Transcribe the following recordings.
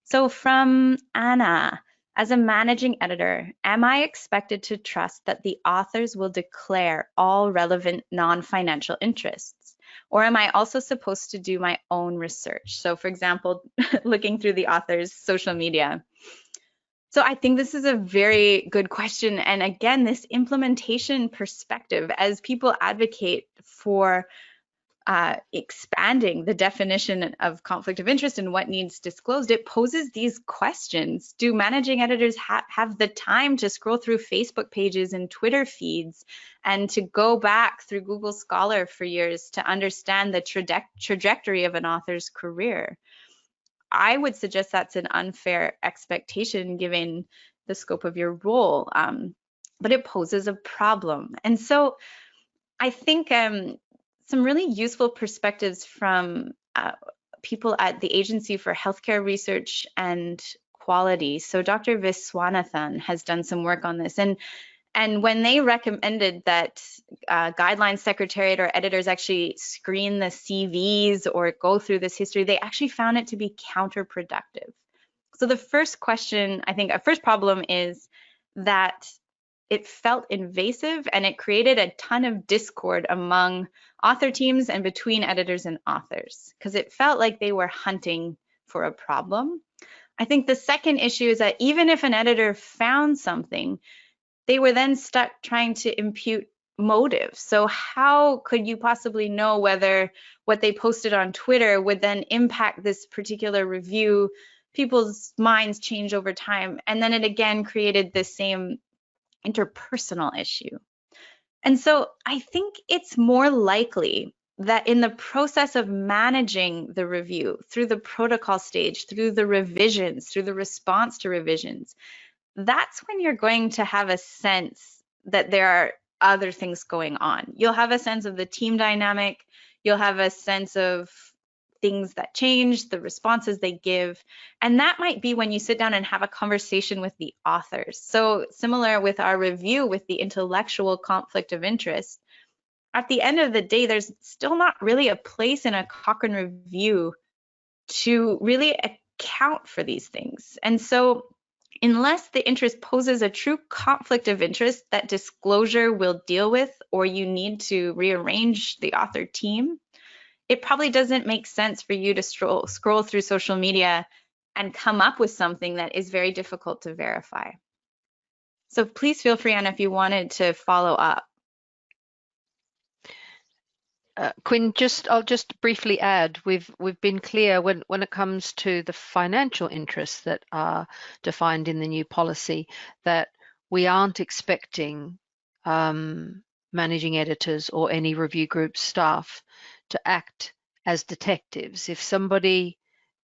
So from Anna, as a managing editor, am I expected to trust that the authors will declare all relevant non-financial interests? Or am I also supposed to do my own research? So for example, looking through the author's social media. So I think this is a very good question. And again, this implementation perspective, as people advocate for expanding the definition of conflict of interest and what needs disclosed, it poses these questions. Do managing editors have the time to scroll through Facebook pages and Twitter feeds and to go back through Google Scholar for years to understand the trajectory of an author's career? I would suggest that's an unfair expectation given the scope of your role, but it poses a problem. And so I think some really useful perspectives from people at the Agency for Healthcare Research and Quality. So Dr. Viswanathan has done some work on this, and when they recommended that guidelines secretariat or editors actually screen the CVs or go through this history, they actually found it to be counterproductive. So the first question, I think, a first problem is that it felt invasive and it created a ton of discord among author teams and between editors and authors because it felt like they were hunting for a problem. I think the second issue is that even if an editor found something, they were then stuck trying to impute motive. So how could you possibly know whether what they posted on Twitter would then impact this particular review? People's minds change over time. And then it again created this same interpersonal issue. And so I think it's more likely that in the process of managing the review, through the protocol stage, through the revisions, through the response to revisions, that's when you're going to have a sense that there are other things going on. You'll have a sense of the team dynamic. You'll have a sense of things that change, the responses they give. And that might be when you sit down and have a conversation with the authors. So similar with our review with the intellectual conflict of interest, at the end of the day, there's still not really a place in a Cochrane review to really account for these things. And so unless the interest poses a true conflict of interest that disclosure will deal with, or you need to rearrange the author team, it probably doesn't make sense for you to scroll through social media and come up with something that is very difficult to verify. So please feel free, Anna, if you wanted to follow up. Quinn, I'll just briefly add, we've been clear when it comes to the financial interests that are defined in the new policy that we aren't expecting managing editors or any review group staff to act as detectives. If somebody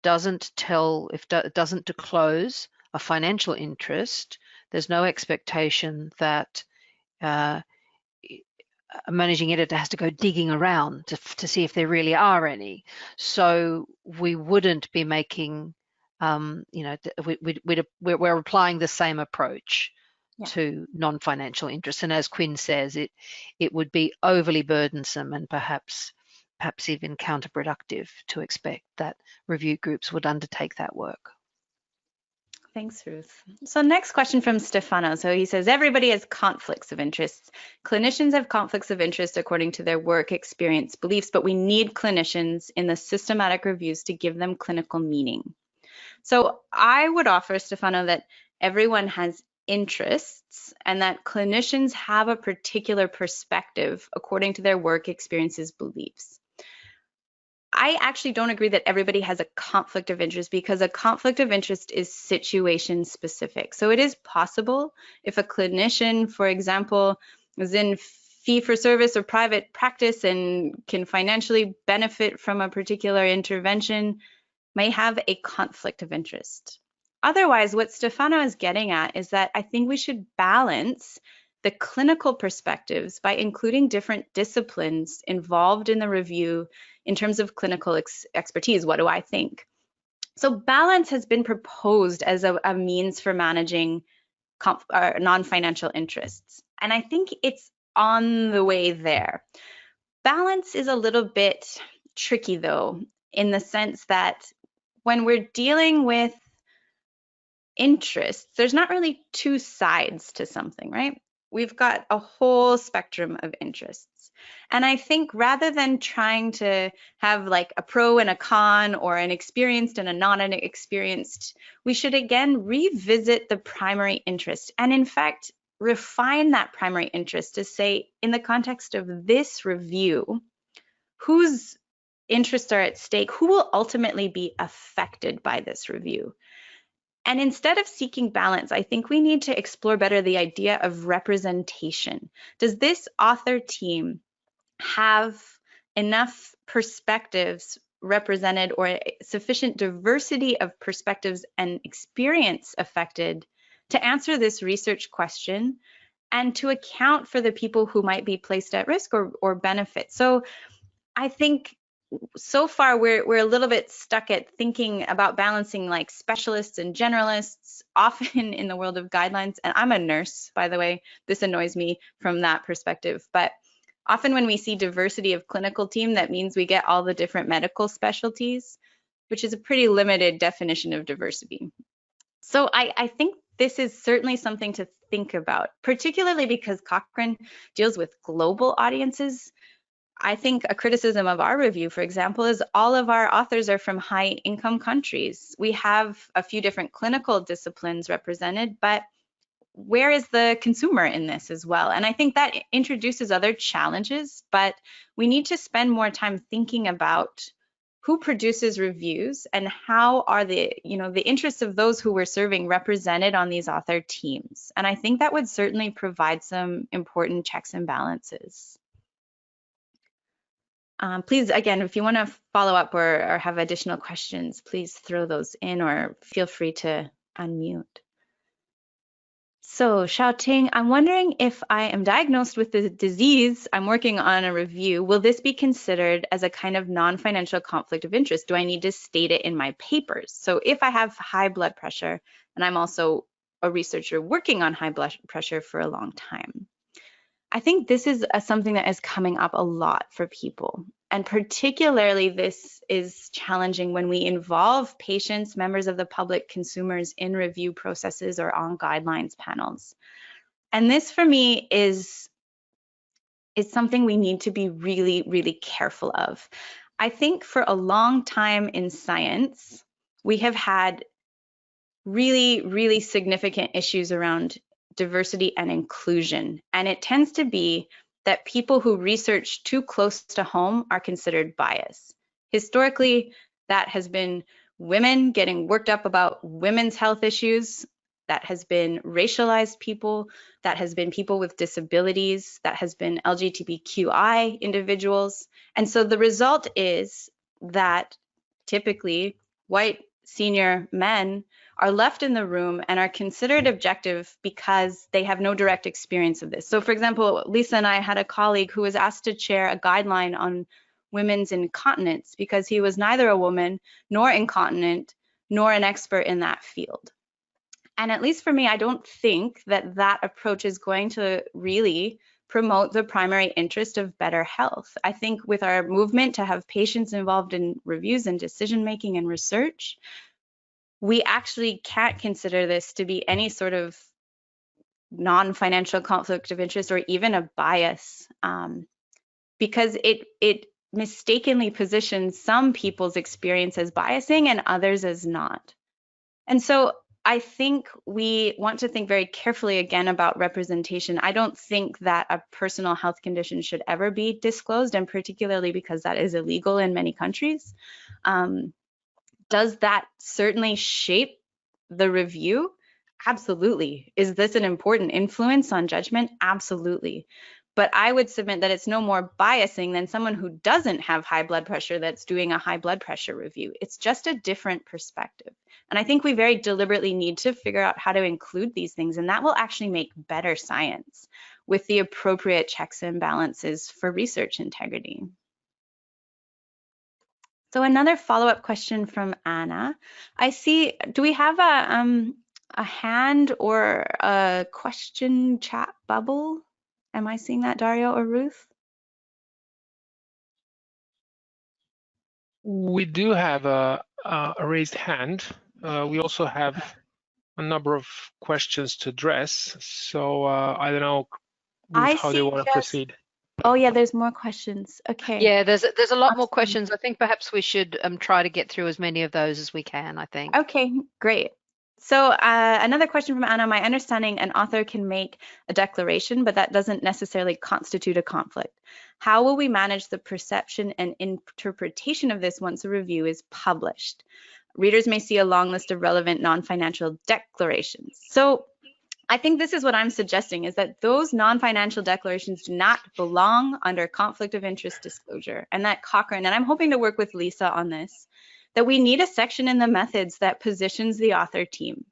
doesn't disclose a financial interest, there's no expectation that a managing editor has to go digging around to see if there really are any. So we wouldn't be making, we're applying the same approach to non-financial interests. And as Quinn says, it would be overly burdensome and perhaps even counterproductive to expect that review groups would undertake that work. Thanks, Ruth. So next question from Stefano. So he says, everybody has conflicts of interest. Clinicians have conflicts of interest according to their work, experience, beliefs, but we need clinicians in the systematic reviews to give them clinical meaning. So I would offer, Stefano, that everyone has interests and that clinicians have a particular perspective according to their work, experiences, beliefs. I actually don't agree that everybody has a conflict of interest because a conflict of interest is situation specific. So it is possible if a clinician, for example, is in fee for service or private practice and can financially benefit from a particular intervention, may have a conflict of interest. Otherwise, what Stefano is getting at is that I think we should balance the clinical perspectives by including different disciplines involved in the review in terms of clinical expertise. What do I think? So balance has been proposed as a means for managing non-financial interests. And I think it's on the way there. Balance is a little bit tricky though, in the sense that when we're dealing with interests, there's not really two sides to something, right? We've got a whole spectrum of interests. And I think rather than trying to have like a pro and a con or an experienced and a non-experienced, we should again revisit the primary interest and in fact refine that primary interest to say, in the context of this review, whose interests are at stake, who will ultimately be affected by this review. And instead of seeking balance, I think we need to explore better the idea of representation. Does this author team have enough perspectives represented or sufficient diversity of perspectives and experience affected to answer this research question and to account for the people who might be placed at risk or benefit? So I think so far we're a little bit stuck at thinking about balancing like specialists and generalists, often in the world of guidelines. And I'm a nurse, by the way. This annoys me from that perspective. But often when we see diversity of clinical team, that means we get all the different medical specialties, which is a pretty limited definition of diversity. So I think this is certainly something to think about, particularly because Cochrane deals with global audiences. I think a criticism of our review, for example, is all of our authors are from high income countries. We have a few different clinical disciplines represented, but where is the consumer in this as well? And I think that introduces other challenges, but we need to spend more time thinking about who produces reviews and how are the interests of those who we're serving represented on these author teams. And I think that would certainly provide some important checks and balances. Please, again, if you want to follow up or have additional questions, please throw those in or feel free to unmute. So Xiaoting, I'm wondering if I am diagnosed with the disease, I'm working on a review, will this be considered as a kind of non-financial conflict of interest? Do I need to state it in my papers? So if I have high blood pressure, and I'm also a researcher working on high blood pressure for a long time, I think this is something that is coming up a lot for people. And particularly this is challenging when we involve patients, members of the public, consumers in review processes or on guidelines panels. And this for me is something we need to be really, really careful of. I think for a long time in science, we have had really, really significant issues around diversity and inclusion. And it tends to be that people who research too close to home are considered biased. Historically, that has been women getting worked up about women's health issues. That has been racialized people. That has been people with disabilities. That has been LGBTQI individuals. And so the result is that typically white senior men are left in the room and are considered objective because they have no direct experience of this. So for example, Lisa and I had a colleague who was asked to chair a guideline on women's incontinence because he was neither a woman nor incontinent nor an expert in that field. And at least for me, I don't think that that approach is going to really promote the primary interest of better health. I think with our movement to have patients involved in reviews and decision making and research, we actually can't consider this to be any sort of non-financial conflict of interest or even a bias, because it mistakenly positions some people's experience as biasing and others as not. And so I think we want to think very carefully again about representation. I don't think that a personal health condition should ever be disclosed, and particularly because that is illegal in many countries. Does that certainly shape the review? Absolutely. Is this an important influence on judgment? Absolutely. But I would submit that it's no more biasing than someone who doesn't have high blood pressure that's doing a high blood pressure review. It's just a different perspective. And I think we very deliberately need to figure out how to include these things, and that will actually make better science with the appropriate checks and balances for research integrity. So another follow-up question from Anna. I see, do we have a hand or a question chat bubble? Am I seeing that, Dario or Ruth? We do have a raised hand. We also have a number of questions to address. So I don't know, Ruth, I how do you see want to just, proceed? oh yeah, there's more questions. Okay. Yeah, there's a lot more Awesome. questions. I think perhaps we should try to get through as many of those as we can, I think. Okay, great. So another question from Anna. My understanding, an author can make a declaration, but that doesn't necessarily constitute a conflict. How will we manage the perception and interpretation of this once a review is published? Readers may see a long list of relevant non-financial declarations. So I think this is what I'm suggesting, is that those non-financial declarations do not belong under conflict of interest disclosure, and that Cochrane, and I'm hoping to work with Lisa on this, that we need a section in the methods that positions the author team,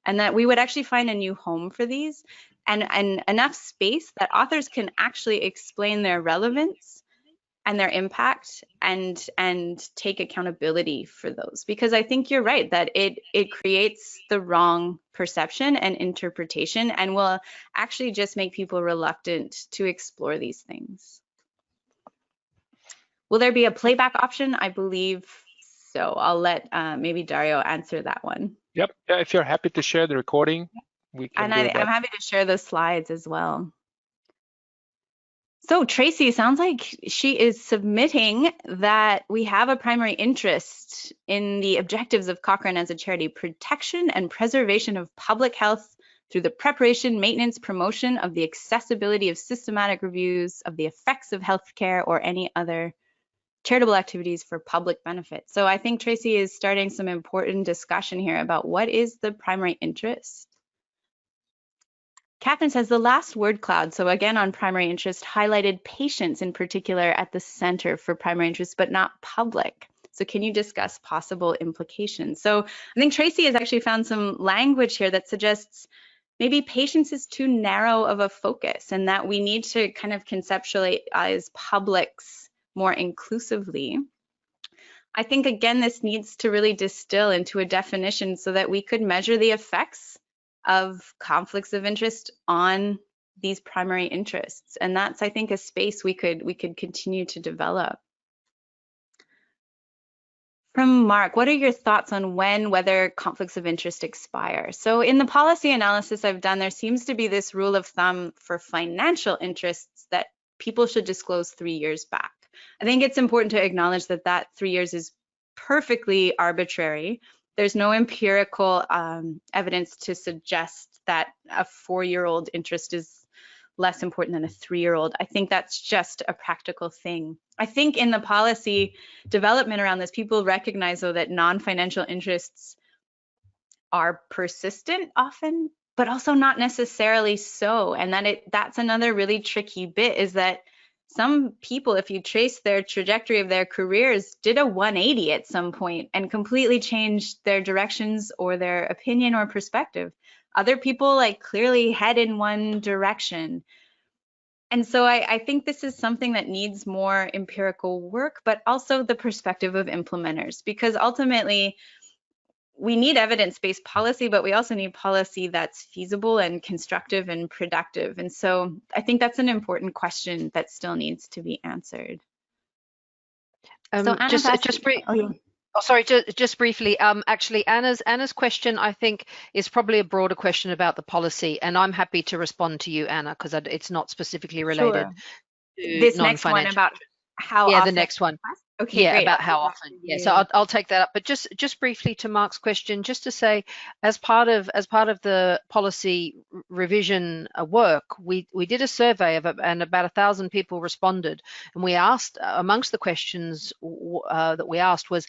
and that we would actually find a new home for these, and enough space that authors can actually explain their relevance and their impact and take accountability for those, because I think you're right that it creates the wrong perception and interpretation and will actually just make people reluctant to explore these things. Will there be a playback option? I believe so. I'll let maybe Dario answer that one. Yep. Yeah, if you're happy to share the recording, we can And do I'm that. happy to share the slides as well. So Tracy, sounds like she is submitting that we have a primary interest in the objectives of Cochrane as a charity: protection and preservation of public health through the preparation, maintenance, promotion of the accessibility of systematic reviews of the effects of healthcare or any other charitable activities for public benefit. So I think Tracy is starting some important discussion here about what is the primary interest. Catherine says the last word cloud, so again on primary interest, highlighted patients in particular at the center for primary interest, but not public. So can you discuss possible implications? So I think Tracy has actually found some language here that suggests maybe patients is too narrow of a focus, and that we need to kind of conceptualize publics more inclusively. I think, again, this needs to really distill into a definition so that we could measure the effects of conflicts of interest on these primary interests. And that's, I think, a space we could continue to develop. From Mark, what are your thoughts on whether conflicts of interest expire? So in the policy analysis I've done, there seems to be this rule of thumb for financial interests that people should disclose 3 years back. I think it's important to acknowledge that that 3 years is perfectly arbitrary. There's no empirical evidence to suggest that a 4-year-old interest is less important than a 3-year-old. I think that's just a practical thing. I think in the policy development around this, people recognize, though, that non-financial interests are persistent often, but also not necessarily so. And that's another really tricky bit, is that some people, if you trace their trajectory of their careers, did a 180 at some point and completely changed their directions or their opinion or perspective. Other people like clearly head in one direction. And so I think this is something that needs more empirical work, but also the perspective of implementers, because ultimately we need evidence-based policy, but we also need policy that's feasible and constructive and productive. And so I think that's an important question that still needs to be answered. So Anna, just briefly, actually Anna's question, I think, is probably a broader question about the policy, and I'm happy to respond to you, Anna, because it's not specifically related to this next one about how often. The next one. Okay, yeah, great. About how often. Yeah, so I'll take that up. But just briefly to Mark's question, just to say, as part of the policy revision work, we did a survey and about 1,000 people responded, and we asked, amongst the questions that we asked was,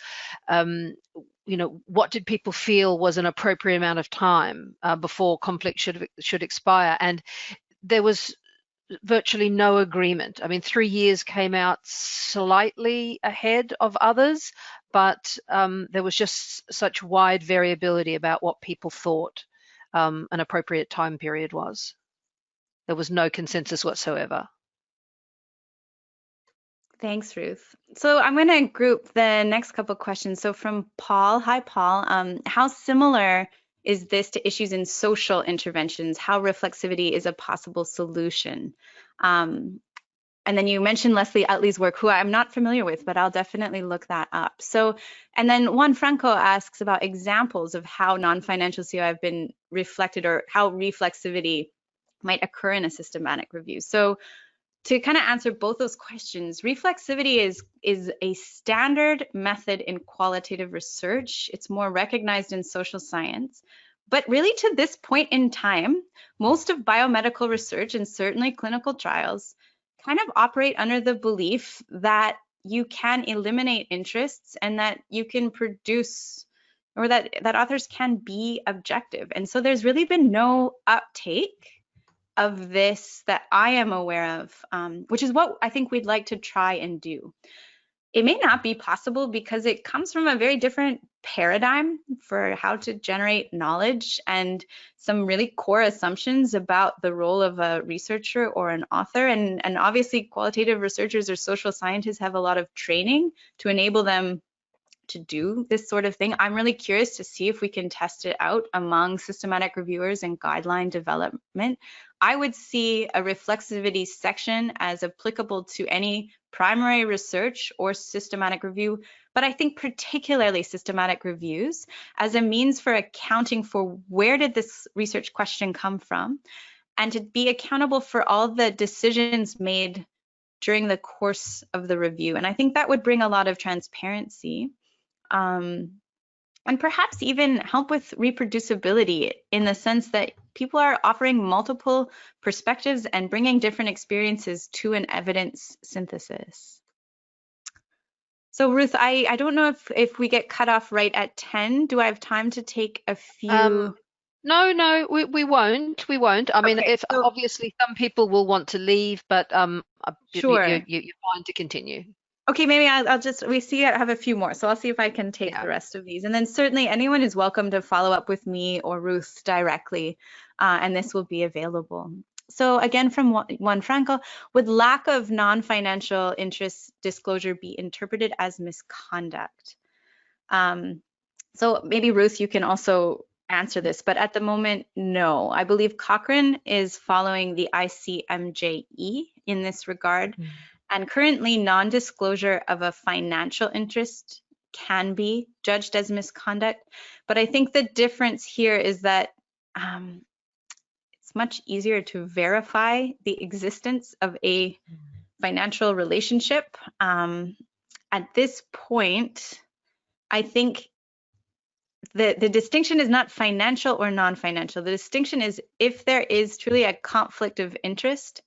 what did people feel was an appropriate amount of time before conflict should expire? And there was virtually no agreement. I mean, 3 years came out slightly ahead of others, but there was just such wide variability about what people thought an appropriate time period was. There was no consensus whatsoever. Thanks, Ruth. So I'm going to group the next couple of questions. So from Paul, hi Paul, how similar is this to issues in social interventions? How reflexivity is a possible solution? And And then you mentioned Leslie Utley's work, who I'm not familiar with, but I'll definitely look that up. So, and then Juan Franco asks about examples of how non-financial COI have been reflected, or how reflexivity might occur in a systematic review. So to kind of answer both those questions, reflexivity is a standard method in qualitative research. It's more recognized in social science. But really, to this point in time, most of biomedical research, and certainly clinical trials, kind of operate under the belief that you can eliminate interests and that you can produce, or that authors can be objective. And so there's really been no uptake of this that I am aware of, which is what I think we'd like to try and do. It may not be possible because it comes from a very different paradigm for how to generate knowledge and some really core assumptions about the role of a researcher or an author. And obviously qualitative researchers or social scientists have a lot of training to enable them to do this sort of thing. I'm really curious to see if we can test it out among systematic reviewers and guideline development. I would see a reflexivity section as applicable to any primary research or systematic review, but I think particularly systematic reviews as a means for accounting for where did this research question come from, and to be accountable for all the decisions made during the course of the review. And I think that would bring a lot of transparency. And perhaps even help with reproducibility, in the sense that people are offering multiple perspectives and bringing different experiences to an evidence synthesis. So Ruth, I don't know if we get cut off right at 10. Do I have time to take a few? No, we won't. I mean, Okay, if so, obviously some people will want to leave, but sure. you're fine to continue. Okay, maybe I'll just, I have a few more, so I'll see if I can take the rest of these. And then certainly anyone is welcome to follow up with me or Ruth directly, and this will be available. So again, from Juan Franco, would lack of non-financial interest disclosure be interpreted as misconduct? So maybe Ruth, you can also answer this, but at the moment, no. I believe Cochrane is following the ICMJE in this regard. And currently, non-disclosure of a financial interest can be judged as misconduct. But I think the difference here is that it's much easier to verify the existence of a financial relationship. At this point, I think the distinction is not financial or non-financial. The distinction is if there is truly a conflict of interest,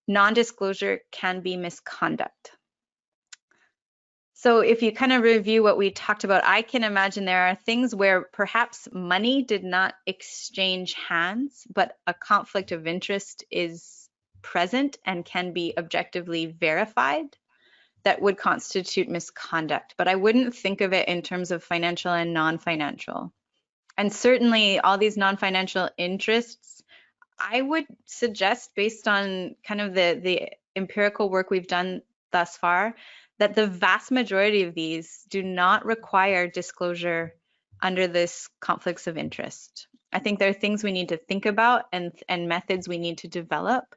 non-disclosure can be misconduct. So if you kind of review what we talked about, I can imagine there are things where perhaps money did not exchange hands, but a conflict of interest is present and can be objectively verified, that would constitute misconduct. But I wouldn't think of it in terms of financial and non-financial. And certainly all these non-financial interests, I would suggest, based on kind of the empirical work we've done thus far, that the vast majority of these do not require disclosure under this conflicts of interest. I think there are things we need to think about and methods we need to develop.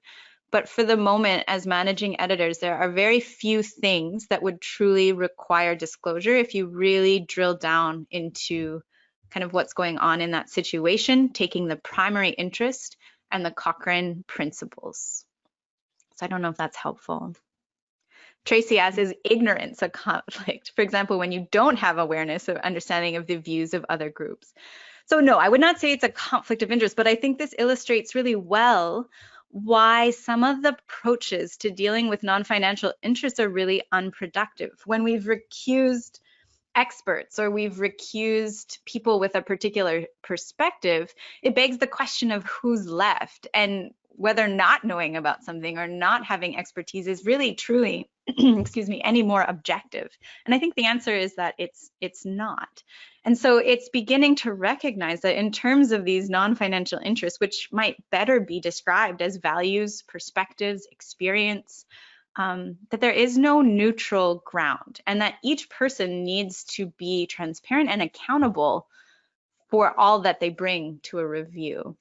But for the moment, as managing editors, there are very few things that would truly require disclosure if you really drill down into kind of what's going on in that situation, taking the primary interest and the Cochrane principles. So I don't know if that's helpful. Tracy asks, is ignorance a conflict? For example, when you don't have awareness or understanding of the views of other groups. So no, I would not say it's a conflict of interest, but I think this illustrates really well why some of the approaches to dealing with non-financial interests are really unproductive. When we've recused experts or we've recused people with a particular perspective, it begs the question of who's left, and whether not knowing about something or not having expertise is really truly excuse me, any more objective. And I think the answer is that it's not. And so it's beginning to recognize that in terms of these non-financial interests, which might better be described as values, perspectives, experience, that there is no neutral ground, and that each person needs to be transparent and accountable for all that they bring to a review.